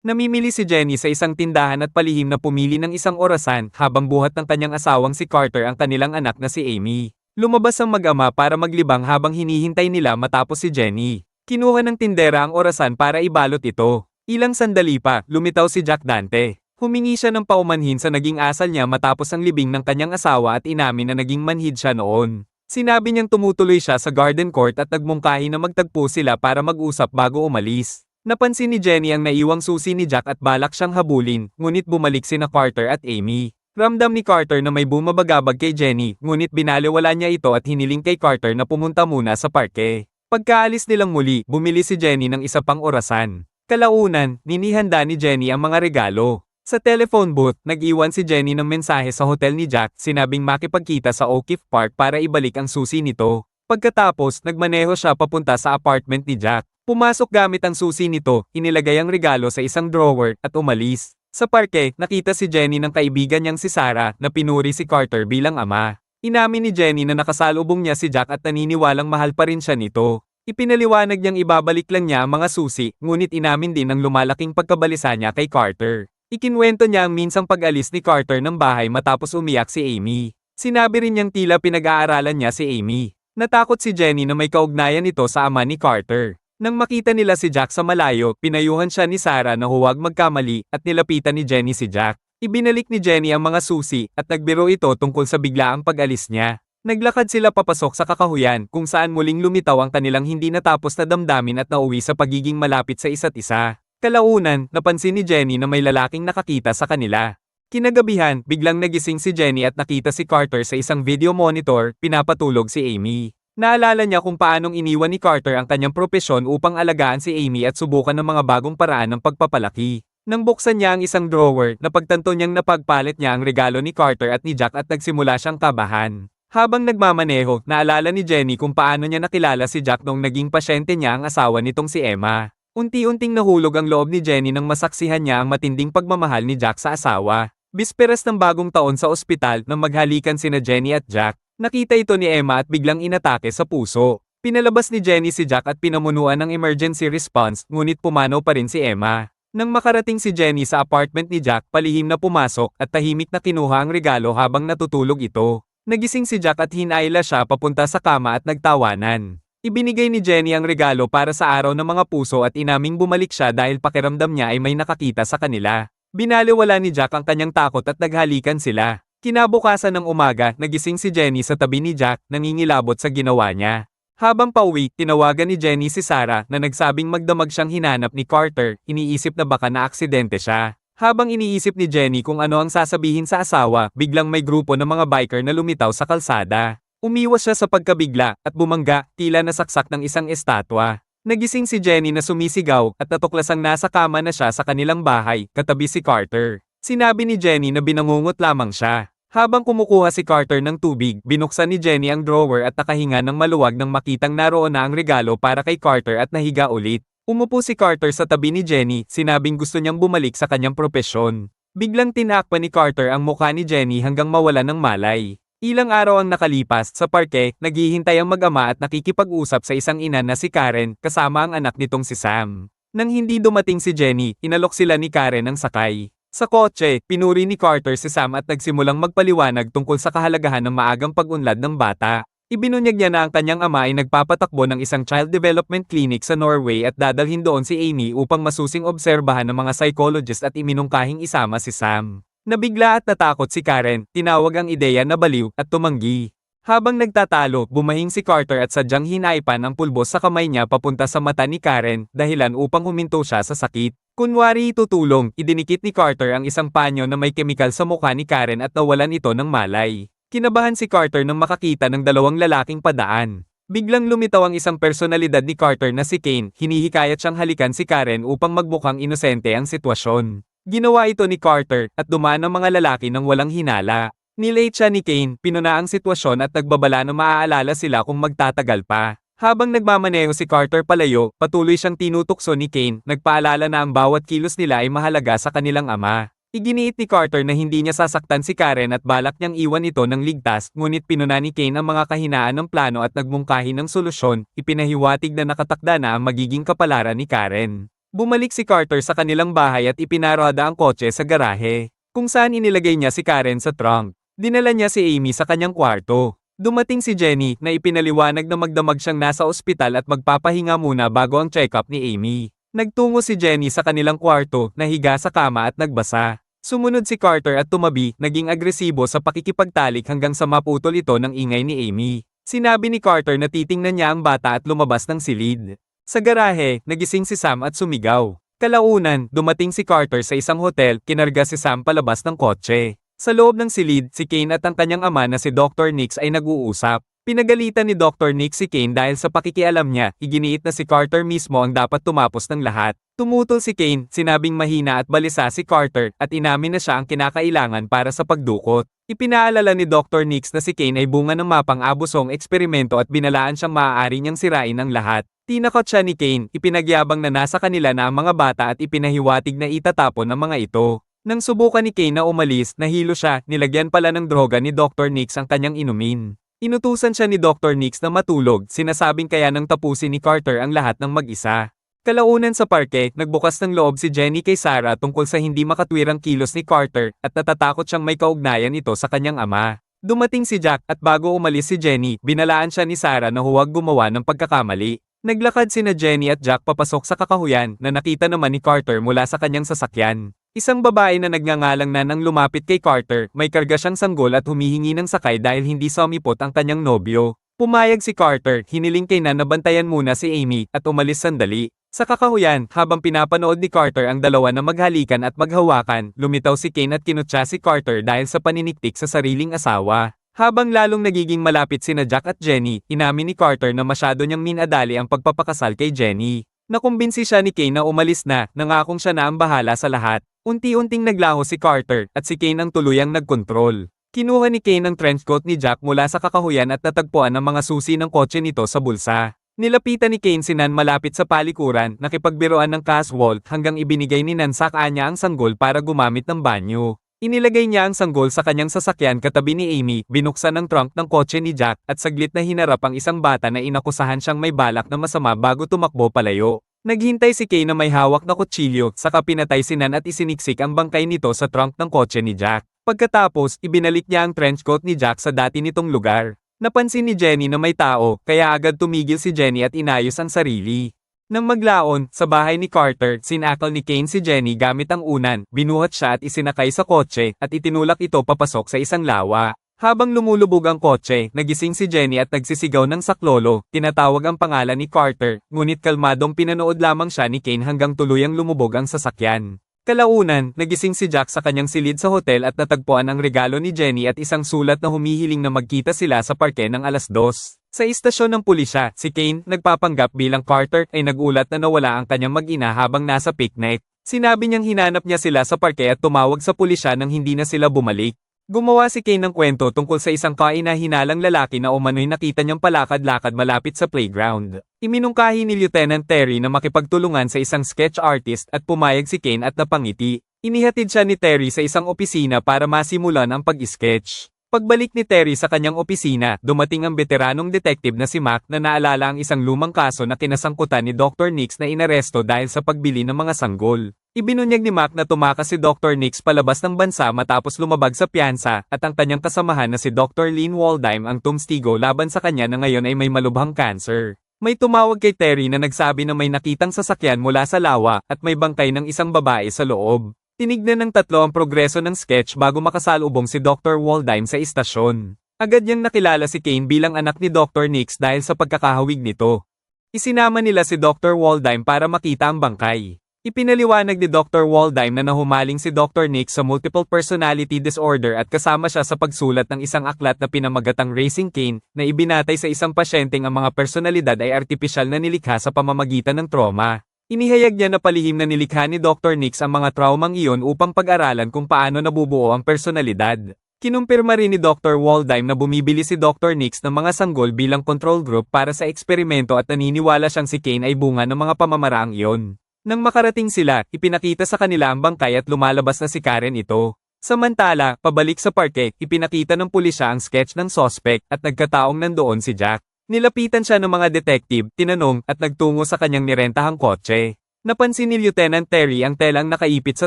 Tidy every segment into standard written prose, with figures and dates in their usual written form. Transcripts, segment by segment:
Namimili si Jenny sa isang tindahan at palihim na pumili ng isang orasan habang buhat ng kanyang asawang si Carter ang kanilang anak na si Amy. Lumabas ang mag-ama para maglibang habang hinihintay nila matapos si Jenny. Kinuha ng tindera ang orasan para ibalot ito. Ilang sandali pa, lumitaw si Jack Dante. Humingi siya ng paumanhin sa naging asal niya matapos ang libing ng kanyang asawa at inamin na naging manhid siya noon. Sinabi niyang tumutuloy siya sa garden court at nagmungkahi na magtagpo sila para mag-usap bago umalis. Napansin ni Jenny ang naiwang susi ni Jack at balak siyang habulin, ngunit bumalik sina Carter at Amy. Ramdam ni Carter na may bumabagabag kay Jenny, ngunit binaliwala niya ito at hiniling kay Carter na pumunta muna sa parke. Pagkaalis nilang muli, bumili si Jenny ng isa pang orasan. Kalaunan, ninihanda ni Jenny ang mga regalo. Sa telephone booth, nag-iwan si Jenny ng mensahe sa hotel ni Jack, sinabing makipagkita sa O'Keefe Park para ibalik ang susi nito. Pagkatapos, nagmaneho siya papunta sa apartment ni Jack. Pumasok gamit ang susi nito, inilagay ang regalo sa isang drawer, at umalis. Sa parke, nakita si Jenny ng kaibigan niyang si Sarah na pinuri si Carter bilang ama. Inamin ni Jenny na nakasalubong niya si Jack at naniniwalang mahal pa rin siya nito. Ipinaliwanag niyang ibabalik lang niya ang mga susi, ngunit inamin din ang lumalaking pagkabalisa niya kay Carter. Ikinwento niya ang minsang pag-alis ni Carter ng bahay matapos umiyak si Amy. Sinabi rin niyang tila pinag-aaralan niya si Amy. Natakot si Jenny na may kaugnayan ito sa ama ni Carter. Nang makita nila si Jack sa malayo, pinayuhan siya ni Sarah na huwag magkamali at nilapitan ni Jenny si Jack. Ibinalik ni Jenny ang mga susi at nagbiro ito tungkol sa biglaang pag-alis niya. Naglakad sila papasok sa kakahuyan kung saan muling lumitaw ang kanilang hindi natapos na damdamin at nauwi sa pagiging malapit sa isa't isa. Kalaunan, napansin ni Jenny na may lalaking nakakita sa kanila. Kinagabihan, biglang nagising si Jenny at nakita si Carter sa isang video monitor, pinapatulog si Amy. Naalala niya kung paanong iniwan ni Carter ang kanyang propesyon upang alagaan si Amy at subukan ng mga bagong paraan ng pagpapalaki. Nang buksan niya ang isang drawer, napagtanto niyang napagpalit niya ang regalo ni Carter at ni Jack at nagsimula siyang kabahan. Habang nagmamaneho, naalala ni Jenny kung paano niya nakilala si Jack nung naging pasyente niya ang asawa nitong si Emma. Unti-unting nahulog ang loob ni Jenny nang masaksihan niya ang matinding pagmamahal ni Jack sa asawa. Bisperas ng bagong taon sa ospital nang maghalikan sina Jenny at Jack. Nakita ito ni Emma at biglang inatake sa puso. Pinalabas ni Jenny si Jack at pinamunuan ng emergency response, ngunit pumanaw pa rin si Emma. Nang makarating si Jenny sa apartment ni Jack, palihim na pumasok at tahimik na kinuha ang regalo habang natutulog ito. Nagising si Jack at hinayla siya papunta sa kama at nagtawanan. Ibinigay ni Jenny ang regalo para sa araw ng mga puso at inaming bumalik siya dahil pakiramdam niya ay may nakakita sa kanila. Binaliwala ni Jack ang kanyang takot at naghalikan sila. Kinabukasan ng umaga, nagising si Jenny sa tabi ni Jack, nangingilabot sa ginawa niya. Habang pauwi, tinawagan ni Jenny si Sarah na nagsabing magdamag siyang hinanap ni Carter, iniisip na baka na-aksidente siya. Habang iniisip ni Jenny kung ano ang sasabihin sa asawa, biglang may grupo ng mga biker na lumitaw sa kalsada. Umiwas siya sa pagkabigla at bumangga, tila nasaksak ng isang estatwa. Nagising si Jenny na sumisigaw at natuklasang nasa kama na siya sa kanilang bahay, katabi si Carter. Sinabi ni Jenny na binangungot lamang siya. Habang kumukuha si Carter ng tubig, binuksan ni Jenny ang drawer at nakahinga ng maluwag nang makitang naroon na ang regalo para kay Carter at nahiga ulit. Umupo si Carter sa tabi ni Jenny, sinabing gusto niyang bumalik sa kanyang propesyon. Biglang tinakpan ni Carter ang mukha ni Jenny hanggang mawala ng malay. Ilang araw ang nakalipas, sa parke, naghihintay ang mag-ama at nakikipag-usap sa isang ina na si Karen, kasama ang anak nitong si Sam. Nang hindi dumating si Jenny, inalok sila ni Karen ng sakay. Sa kotse, pinuri ni Carter si Sam at nagsimulang magpaliwanag tungkol sa kahalagahan ng maagang pag-unlad ng bata. Ibinunyag niya na ang kanyang ama ay nagpapatakbo ng isang child development clinic sa Norway at dadalhin doon si Amy upang masusing obserbahan ng mga psychologist at iminungkahing isama si Sam. Nabigla at natakot si Karen, tinawag ang ideya na baliw at tumanggi. Habang nagtatalo, bumahing si Carter at sadyang hinaipan ang pulbos sa kamay niya papunta sa mata ni Karen, dahilan upang huminto siya sa sakit. Kunwari itutulong, idinikit ni Carter ang isang panyo na may kemikal sa mukha ni Karen at nawalan ito ng malay. Kinabahan si Carter nang makakita ng dalawang lalaking padaan. Biglang lumitaw ang isang personalidad ni Carter na si Kane, hinihikayat siyang halikan si Karen upang magmukhang inosente ang sitwasyon. Ginawa ito ni Carter at dumaan ang mga lalaki nang walang hinala. Nilate siya ni Kane, pinuna ang sitwasyon at nagbabala na maaalala sila kung magtatagal pa. Habang nagmamaneho si Carter palayo, patuloy siyang tinutukso ni Kane, nagpaalala na ang bawat kilos nila ay mahalaga sa kanilang ama. Iginiit ni Carter na hindi niya sasaktan si Karen at balak niyang iwan ito ng ligtas, ngunit pinuna ni Kane ang mga kahinaan ng plano at nagmungkahi ng solusyon, ipinahiwatig na nakatakda na ang magiging kapalaran ni Karen. Bumalik si Carter sa kanilang bahay at ipinarada ang kotse sa garahe, kung saan inilagay niya si Karen sa trunk. Dinala niya si Amy sa kanyang kwarto. Dumating si Jenny na ipinaliwanag na magdamag siyang nasa ospital at magpapahinga muna bago ang check-up ni Amy. Nagtungo si Jenny sa kanilang kwarto, nahiga sa kama at nagbasa. Sumunod si Carter at tumabi, naging agresibo sa pakikipagtalik hanggang sa maputol ito ng ingay ni Amy. Sinabi ni Carter na titingnan niya ang bata at lumabas ng silid. Sa garahe, nagising si Sam at sumigaw. Kalaunan, dumating si Carter sa isang hotel, kinarga si Sam palabas ng kotse. Sa loob ng silid, si Kane at ang kanyang ama na si Dr. Nix ay nag-uusap. Pinagalitan ni Dr. Nick si Kane dahil sa pakikialam niya, iginiit na si Carter mismo ang dapat tumapos ng lahat. Tumutol si Kane, sinabing mahina at balisa si Carter, at inamin na siya ang kinakailangan para sa pagdukot. Ipinaalala ni Dr. Nix na si Kane ay bunga ng mapang-abusong eksperimento at binalaan siyang maaari niyang sirain ang lahat. Tinakot siya ni Kane, ipinagyabang na nasa kanila na ang mga bata at ipinahiwatig na itatapon ang mga ito. Nang subukan ni Kane na umalis, nahilo siya, nilagyan pala ng droga ni Dr. Nix ang kanyang inumin. Inutusan siya ni Dr. Nix na matulog, sinasabing kaya nang tapusin ni Carter ang lahat ng mag-isa. Kalaunan sa parke, nagbukas ng loob si Jenny kay Sarah tungkol sa hindi makatwirang kilos ni Carter at natatakot siyang may kaugnayan ito sa kanyang ama. Dumating si Jack at bago umalis si Jenny, binalaan siya ni Sarah na huwag gumawa ng pagkakamali. Naglakad sina Jenny at Jack papasok sa kakahuyan na nakita naman ni Carter mula sa kanyang sasakyan. Isang babae na nagngangalang na nang lumapit kay Carter, may karga siyang sanggol at humihingi ng sakay dahil hindi sumipot ang kanyang nobyo. Pumayag si Carter, hiniling kay Nan na bantayan muna si Amy at umalis sandali. Sa kakahuyan, habang pinapanood ni Carter ang dalawa na maghalikan at maghawakan, lumitaw si Kane at kinutya si Carter dahil sa paniniktik sa sariling asawa. Habang lalong nagiging malapit sina Jack at Jenny, inamin ni Carter na masyado niyang minadali ang pagpapakasal kay Jenny. Nakumbinsi siya ni Kane na umalis na, nangakong siya na ang bahala sa lahat. Unti-unting naglaho si Carter at si Kane ang tuluyang nagkontrol. Kinuha ni Kane ang trenchcoat ni Jack mula sa kakahuyan at natagpuan ang mga susi ng kotse nito sa bulsa. Nilapitan ni Kane si Nan malapit sa palikuran, nakipagbiroan ng Caswalt hanggang ibinigay ni Nan sa kanya ang sanggol para gumamit ng banyo. Inilagay niya ang sanggol sa kanyang sasakyan katabi ni Amy, binuksan ang trunk ng kotse ni Jack at saglit na hinarap ang isang bata na inakusahan siyang may balak na masama bago tumakbo palayo. Naghintay si Kane na may hawak na kutsilyo, saka pinatay si Nan at isiniksik ang bangkay nito sa trunk ng kotse ni Jack. Pagkatapos, ibinalik niya ang trenchcoat ni Jack sa dati nitong lugar. Napansin ni Jenny na may tao, kaya agad tumigil si Jenny at inayos ang sarili. Nang maglaon, sa bahay ni Carter, sinakal ni Kane si Jenny gamit ang unan, binuhat siya at isinakay sa kotse, at itinulak ito papasok sa isang lawa. Habang lumulubog ang kotse, nagising si Jenny at nagsisigaw ng saklolo, tinatawag ang pangalan ni Carter, ngunit kalmadong pinanood lamang siya ni Kane hanggang tuluyang lumubog ang sasakyan. Kalaunan, nagising si Jack sa kanyang silid sa hotel at natagpuan ang regalo ni Jenny at isang sulat na humihiling na magkita sila sa parke ng 2:00. Sa istasyon ng pulisya, si Kane, nagpapanggap bilang Carter, ay nagulat na nawala ang kanyang mag-ina habang nasa picnic. Sinabi niyang hinanap niya sila sa parke at tumawag sa pulisya nang hindi na sila bumalik. Gumawa si Kane ng kwento tungkol sa isang kaina-hinalang lalaki na umano'y nakita niyang palakad-lakad malapit sa playground. Iminungkahi ni Lieutenant Terry na makipagtulungan sa isang sketch artist at pumayag si Kane at napangiti. Inihatid siya ni Terry sa isang opisina para masimulan ang pag-sketch. Pagbalik ni Terry sa kanyang opisina, dumating ang veteranong detective na si Mac na naalala ang isang lumang kaso na kinasangkutan ni Dr. Nix na inaresto dahil sa pagbili ng mga sanggol. Ibinunyag ni Mac na tumakas si Dr. Nix palabas ng bansa matapos lumabag sa piyansa at ang kanyang kasamahan na si Dr. Lynn Waldheim ang tumstigo laban sa kanya na ngayon ay may malubhang cancer. May tumawag kay Terry na nagsabi na may nakitang sasakyan mula sa lawa at may bangkay ng isang babae sa loob. Tinignan ng tatlo ang progreso ng sketch bago makasalubong si Dr. Waldheim sa istasyon. Agad niyang nakilala si Kane bilang anak ni Dr. Nix dahil sa pagkakahawig nito. Isinama nila si Dr. Waldheim para makita ang bangkay. Ipinaliwanag ni Dr. Waldheim na nahumaling si Dr. Nix sa multiple personality disorder at kasama siya sa pagsulat ng isang aklat na pinamagatang Raising Kane na ibinatay sa isang pasyenteng ang mga personalidad ay artipisyal na nilikha sa pamamagitan ng trauma. Inihayag niya na palihim na nilikha ni Dr. Nix ang mga traumang iyon upang pag-aralan kung paano nabubuo ang personalidad. Kinumpirma rin ni Dr. Waldheim na bumibili si Dr. Nix ng mga sanggol bilang control group para sa eksperimento at naniniwala siyang si Kane ay bunga ng mga pamamaraang iyon. Nang makarating sila, ipinakita sa kanila ang bangkay at lumalabas na si Karen ito. Samantala, pabalik sa parke, ipinakita ng pulisya ang sketch ng suspect at nagkataong nandoon si Jack. Nilapitan siya ng mga detective, tinanong, at nagtungo sa kanyang nirentahang kotse. Napansin ni Lieutenant Terry ang telang nakaipit sa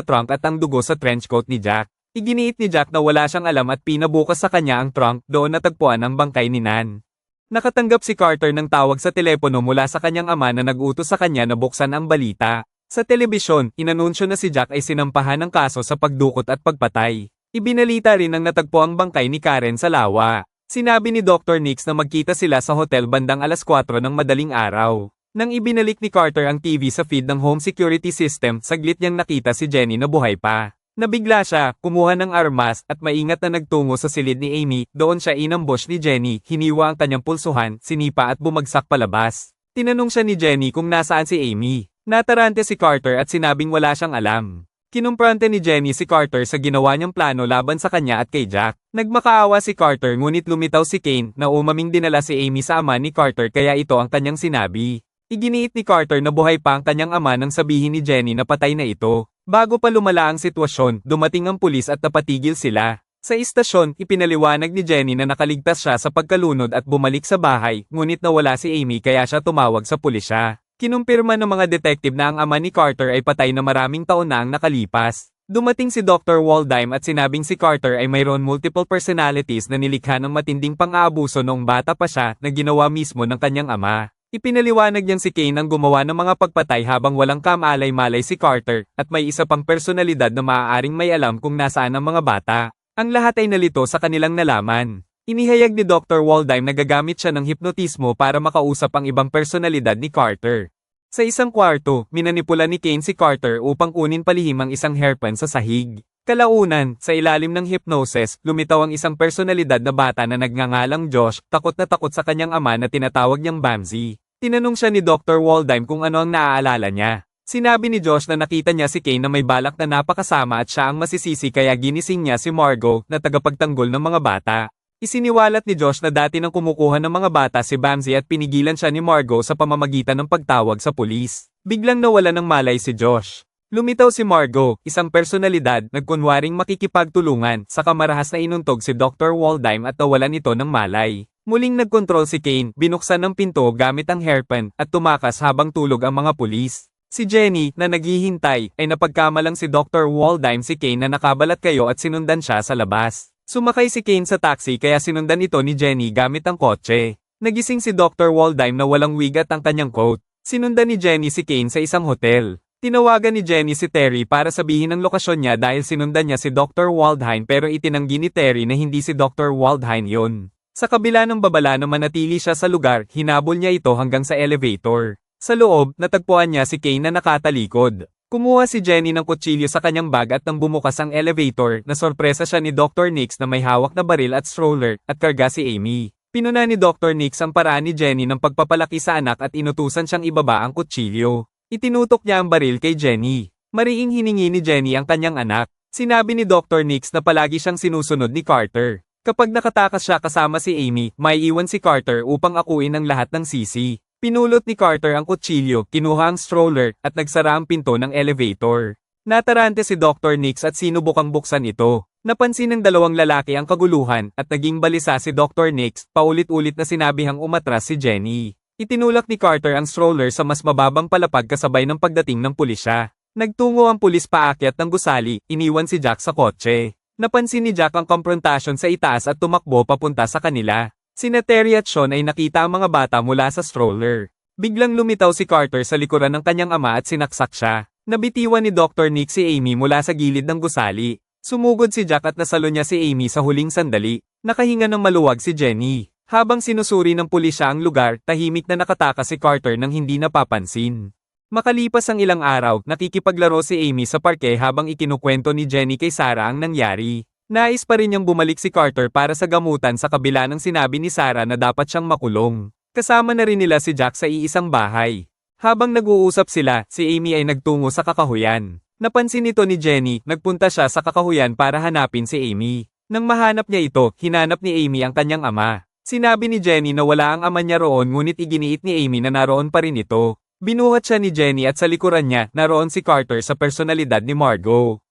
trunk at ang dugo sa trench coat ni Jack. Iginiit ni Jack na wala siyang alam at pinabukas sa kanya ang trunk, doon natagpuan ang bangkay ni Nan. Nakatanggap si Carter ng tawag sa telepono mula sa kanyang ama na nag-utos sa kanya na buksan ang balita. Sa telebisyon, inanunsyo na si Jack ay sinampahan ng kaso sa pagdukot at pagpatay. Ibinalita rin ang natagpo ang bangkay ni Karen sa lawa. Sinabi ni Dr. Nix na magkita sila sa hotel bandang alas 4 ng madaling araw. Nang ibinalik ni Carter ang TV sa feed ng home security system, saglit niyang nakita si Jenny na buhay pa. Nabigla siya, kumuha ng armas, at maingat na nagtungo sa silid ni Amy. Doon siya inambush ni Jenny, hiniwa ang kanyang pulsuhan, sinipa at bumagsak palabas. Tinanong siya ni Jenny kung nasaan si Amy. Natarante si Carter at sinabing wala siyang alam. Kinumprante ni Jenny si Carter sa ginawa niyang plano laban sa kanya at kay Jack. Nagmakaawa si Carter ngunit lumitaw si Kane na umaming dinala si Amy sa ama ni Carter kaya ito ang kanyang sinabi. Iginiit ni Carter na buhay pa ang kanyang ama nang sabihin ni Jenny na patay na ito. Bago pa lumala ang sitwasyon, dumating ang pulis at napatigil sila. Sa istasyon, ipinaliwanag ni Jenny na nakaligtas siya sa pagkalunod at bumalik sa bahay, ngunit nawala si Amy kaya siya tumawag sa pulisya. Kinumpirma ng mga detective na ang ama ni Carter ay patay na maraming taon na ang nakalipas. Dumating si Dr. Waldheim at sinabing si Carter ay mayroon multiple personalities na nilikha ng matinding pang-aabuso noong bata pa siya na ginawa mismo ng kanyang ama. Ipinaliwanag niyang si Kane ang gumawa ng mga pagpatay habang walang kamalay-malay si Carter at may isa pang personalidad na maaaring may alam kung nasaan ang mga bata. Ang lahat ay nalito sa kanilang nalaman. Inihayag ni Dr. Waldheim na gagamit siya ng hipnotismo para makausap ang ibang personalidad ni Carter. Sa isang kwarto, minanipula ni Kane si Carter upang kunin palihim ang isang hairpin sa sahig. Kalaunan, sa ilalim ng hypnosis, lumitaw ang isang personalidad na bata na nagngangalang Josh, takot na takot sa kanyang ama na tinatawag niyang Bamsy. Tinanong siya ni Dr. Waldheim kung ano ang naaalala niya. Sinabi ni Josh na nakita niya si Kane na may balak na napakasama at siya ang masisisi kaya ginising niya si Margot na tagapagtanggol ng mga bata. Isiniwalat ni Josh na dati nang kumukuha ng mga bata si Bamsy at pinigilan siya ni Margot sa pamamagitan ng pagtawag sa pulis. Biglang nawala ng malay si Josh. Lumitaw si Margot, isang personalidad, nagkunwaring makikipagtulungan, saka marahas na inuntog si Dr. Waldheim at nawalan ito ng malay. Muling nagkontrol si Kane, binuksan ng pinto gamit ang hairpin, at tumakas habang tulog ang mga pulis. Si Jenny, na naghihintay, ay napagkamalang si Dr. Waldheim si Kane na nakabalat kayo at sinundan siya sa labas. Sumakay si Kane sa taxi kaya sinundan ito ni Jenny gamit ang kotse. Nagising si Dr. Waldheim na walang wig at ang kanyang coat. Sinundan ni Jenny si Kane sa isang hotel. Tinawagan ni Jenny si Terry para sabihin ang lokasyon niya dahil sinundan niya si Dr. Waldheim pero itinanggi ni Terry na hindi si Dr. Waldheim yun. Sa kabila ng babala na manatili siya sa lugar, hinabol niya ito hanggang sa elevator. Sa loob, natagpuan niya si Kane na nakatalikod. Kumuha si Jenny ng kutsilyo sa kanyang bag at nang bumukas ang elevator, nasorpresa siya ni Dr. Nix na may hawak na baril at stroller, at karga si Amy. Pinuna ni Dr. Nix ang paraan ni Jenny ng pagpapalaki sa anak at inutusan siyang ibaba ang kutsilyo. Itinutok niya ang baril kay Jenny. Mariing hiningi ni Jenny ang kanyang anak. Sinabi ni Dr. Nix na palagi siyang sinusunod ni Carter. Kapag nakatakas siya kasama si Amy, may iwan si Carter upang akuin ang lahat ng sisi. Pinulot ni Carter ang kutsilyo, kinuha ang stroller, at nagsara ang pinto ng elevator. Natarante si Dr. Nix at sinubukang buksan ito. Napansin ng dalawang lalaki ang kaguluhan, at naging balisa si Dr. Nix, paulit-ulit na sinabihang umatras si Jenny. Itinulak ni Carter ang stroller sa mas mababang palapag kasabay ng pagdating ng pulisya. Nagtungo ang pulis paakyat ng gusali, iniwan si Jack sa kotse. Napansin ni Jack ang komprontasyon sa itaas at tumakbo papunta sa kanila. Sina Terry at Sean ay nakita ang mga bata mula sa stroller. Biglang lumitaw si Carter sa likuran ng kanyang ama at sinaksak siya. Nabitiwan ni Dr. Nick si Amy mula sa gilid ng gusali. Sumugod si Jack at nasalo niya si Amy sa huling sandali. Nakahinga ng maluwag si Jenny. Habang sinusuri ng pulisya ang lugar, tahimik na nakatakas si Carter nang hindi napapansin. Makalipas ang ilang araw, nakikipaglaro si Amy sa parke habang ikinukwento ni Jenny kay Sarah ang nangyari. Nais pa rin niyang bumalik si Carter para sa gamutan sa kabila ng sinabi ni Sarah na dapat siyang makulong. Kasama na rin nila si Jack sa iisang bahay. Habang nag-uusap sila, si Amy ay nagtungo sa kakahuyan. Napansin ito ni Jenny, nagpunta siya sa kakahuyan para hanapin si Amy. Nang mahanap niya ito, hinanap ni Amy ang kanyang ama. Sinabi ni Jenny na wala ang ama niya roon ngunit iginiit ni Amy na naroon pa rin ito. Binuhat siya ni Jenny at sa likuran niya, naroon si Carter sa personalidad ni Margot.